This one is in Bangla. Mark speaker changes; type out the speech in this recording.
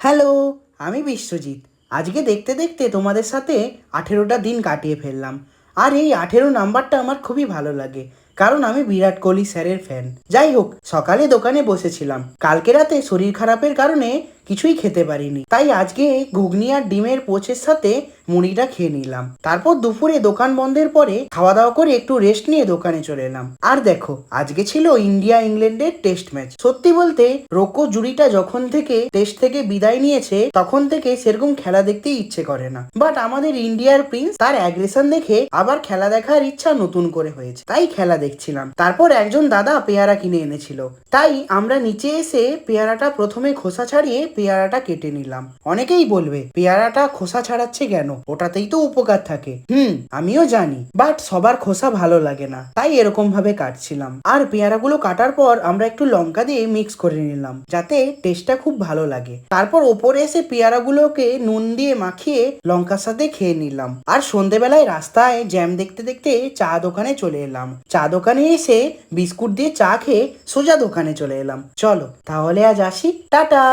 Speaker 1: হ্যালো, আমি বিশ্বজিৎ। আজকে দেখতে দেখতে তোমাদের সাথে 18টা দিন কাটিয়ে ফেললাম। আর এই 18 নাম্বারটা আমার খুবই ভালো লাগে, কারণ আমি বিরাট কোহলি স্যারের ফ্যান। যাই হোক, সকালে দোকানে বসেছিলাম। কালকে রাতে শরীর খারাপের কারণে কিছুই খেতে পারিনি, তাই আজকে ঘুগনি আর ডিমের পোচের সাথে মুড়িটা খেয়ে নিলাম। তারপর দুপুরে দোকান বন্ধের পরে খাওয়া দাওয়া করে একটু রেস্ট নিয়ে দোকানে চলে এলাম। আর দেখো, আজকে ছিল ইন্ডিয়া ইংল্যান্ডের টেস্ট ম্যাচ। সত্যি বলতে রোকো জুড়িটা যখন থেকে টেস্ট থেকে বিদায় নিয়েছে তখন থেকে সেরকম খেলা দেখতেই ইচ্ছে করে না। বাট আমাদের ইন্ডিয়ার প্রিন্স তার অ্যাগ্রেশন দেখে আবার খেলা দেখার ইচ্ছা নতুন করে হয়েছে, তাই খেলা দেখছিলাম। তারপর একজন দাদা পেয়ারা কিনে এনেছিল, তাই আমরা নিচে এসে পেয়ারাটা প্রথমে খোসা ছাড়িয়ে পেয়ারাটা কেটে নিলাম। অনেকেই বলবে পেয়ারাটা খোসা ছাড়াচ্ছে কেন, ওটাতেই তো উপকার থাকে। আমিও জানি, বাট সবার খোসা ভালো লাগে না, তাই এরকম ভাবে কাটছিলাম। আর পেয়ারাগুলো কাটার পর আমরা একটু লঙ্কা দিয়ে মিক্স করে নিলাম, যাতে টেস্টটা খুব ভালো লাগে। তারপর ওপরে এসে পেয়ারাগুলোকে নুন দিয়ে মাখিয়ে লঙ্কার সাথে খেয়ে নিলাম। আর সন্ধেবেলায় রাস্তায় জ্যাম দেখতে দেখতে চা দোকানে চলে এলাম। চা দোকানে এসে বিস্কুট দিয়ে চা খেয়ে সোজা দোকানে চলে এলাম। চলো তাহলে আজ আসি, টাটা।